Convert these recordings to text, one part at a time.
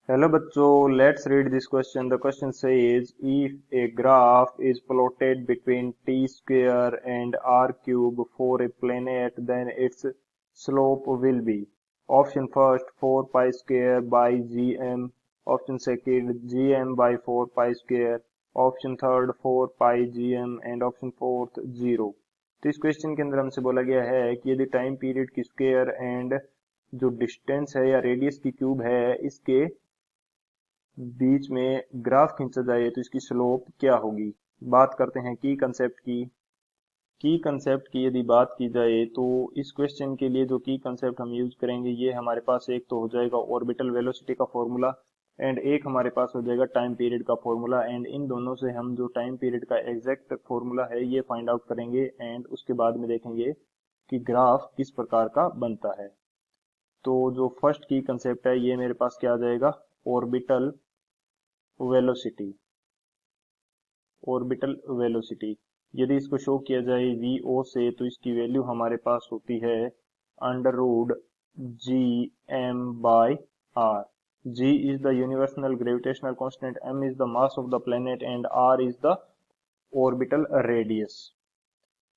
Hello bachcho, let's read this question. The question says if a graph is plotted between t square and r cube for a planet, then its slope will be option first 4 pi square by gm, option second gm by 4 pi square, option third 4 pi gm and option fourth 0. तो इस question के अंदर हमसे बोला गया है कि यदि टाइम पीरियड की स्क्वायर एंड जो डिस्टेंस है या रेडियस की क्यूब है इसके बीच में ग्राफ खींचा जाए तो इसकी स्लोप क्या होगी। बात करते हैं की कंसेप्ट की यदि बात की जाए तो इस क्वेश्चन के लिए जो की कंसेप्ट हम यूज करेंगे ये हमारे पास एक तो हो जाएगा ऑर्बिटल वेलोसिटी का फॉर्मूला एंड एक हमारे पास हो जाएगा टाइम पीरियड का फॉर्मूला एंड इन दोनों से हम जो टाइम पीरियड का एग्जैक्ट फॉर्मूला है ये फाइंड आउट करेंगे एंड उसके बाद में देखेंगे कि ग्राफ किस प्रकार का बनता है। तो जो फर्स्ट की कंसेप्ट है ये मेरे पास क्या आ जाएगा ऑर्बिटल वेलोसिटी। ऑर्बिटल वेलोसिटी यदि इसको शो किया जाए vo से तो इसकी वैल्यू हमारे पास होती है under root G M by R. g is the universal gravitational constant, m is the mass of the planet and r is the orbital radius।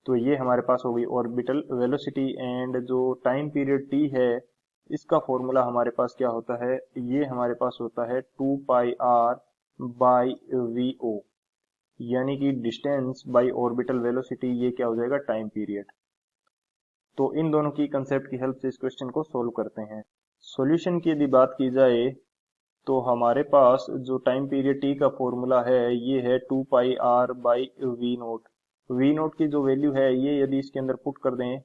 तो ये हमारे पास होगी ऑर्बिटल वेलोसिटी एंड जो टाइम पीरियड t है इसका formula हमारे पास क्या होता है, ये हमारे पास होता है 2 pi R by V O, यानी कि डिस्टेंस बाई ऑर्बिटल वेलोसिटी ये क्या हो जाएगा टाइम पीरियड। तो इन दोनों की कंसेप्ट की हेल्प से इस क्वेश्चन को सोल्व करते हैं। सॉल्यूशन की यदि बात की जाए तो हमारे पास जो टाइम पीरियड टी का फॉर्मूला है ये है 2 pi R by V naught. V naught की जो वैल्यू है ये यदि इसके अंदर पुट कर दें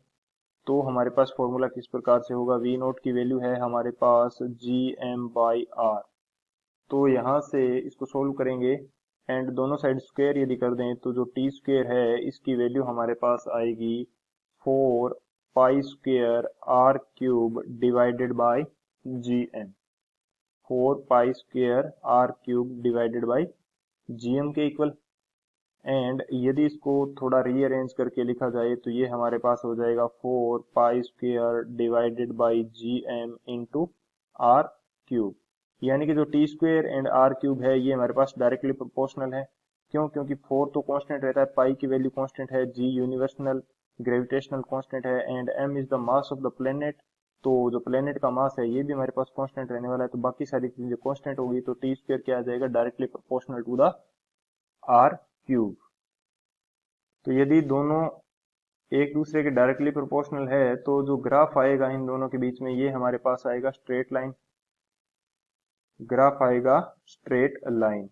तो हमारे पास फॉर्मूला किस प्रकार से होगा, वी नोट की वैल्यू है हमारे पास जी एम बाई आर। तो यहाँ से इसको सोल्व करेंगे एंड दोनों साइड स्क्वायर यदि कर दें तो जो टी स्क्वायर है इसकी वैल्यू हमारे पास आएगी 4 pi square R cube divided by G M. 4 pi square R cube divided by G M के इक्वल। एंड यदि इसको थोड़ा रीअरेंज करके लिखा जाए तो ये हमारे पास हो जाएगा 4 pi square divided by G M into R cube, यानी कि जो T square and R cube है ये हमारे पास डायरेक्टली प्रोपोर्शनल है। क्यों? क्योंकि 4 तो कांस्टेंट रहता है, पाई की वैल्यू कांस्टेंट है, जी यूनिवर्सल ग्रेविटेशनल कांस्टेंट है and M is the mass of the planet. तो जो प्लेनेट का मास है ये भी हमारे पास कांस्टेंट रहने वाला है, तो बाकी सारी चीजें कांस्टेंट होगी तो टी स्क्वायर क्या आ जाएगा directly proportional to the R cube. तो यदि दोनों एक दूसरे के डायरेक्टली प्रोपोर्शनल है तो जो ग्राफ आएगा इन दोनों के बीच में ये हमारे पास आएगा स्ट्रेट लाइन। ग्राफ आएगा स्ट्रेट लाइन।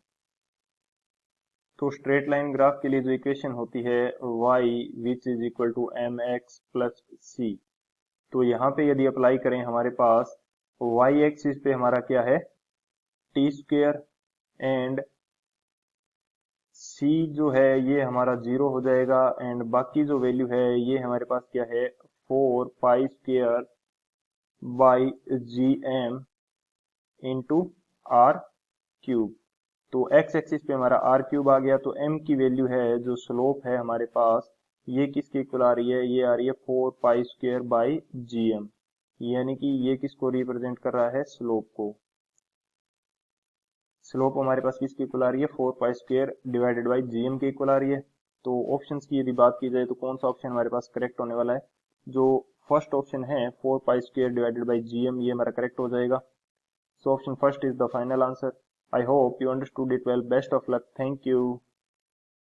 तो स्ट्रेट लाइन ग्राफ के लिए जो इक्वेशन होती है y which is equal to m x plus c. तो यहाँ पे यदि अप्लाई करें हमारे पास y एक्सिस पे हमारा क्या है टी स्क्वेयर एंड c जो है ये हमारा 0 हो जाएगा एंड बाकी जो वैल्यू है ये हमारे पास क्या है 4 pi square by G M into R cube. तो x एक्सिस पे हमारा आर क्यूब आ गया तो m की वैल्यू है जो स्लोप है हमारे पास ये किसके इक्वल आ रही है, ये आ रही है 4 pi square by G M, यानी कि ये किसको रिप्रेजेंट कर रहा है स्लोप को। स्लोप हमारे पास किसके इक्वल आ रही है 4 pi square divided by GM के इक्वल आ रही है। तो ऑप्शंस की यदि बात की जाए तो कौन सा ऑप्शन हमारे पास करेक्ट होने वाला है, जो फर्स्ट ऑप्शन है 4 pi square divided by GM ये हमारा करेक्ट हो जाएगा। So option first is the final answer. I hope you understood it well. Best of luck. Thank you.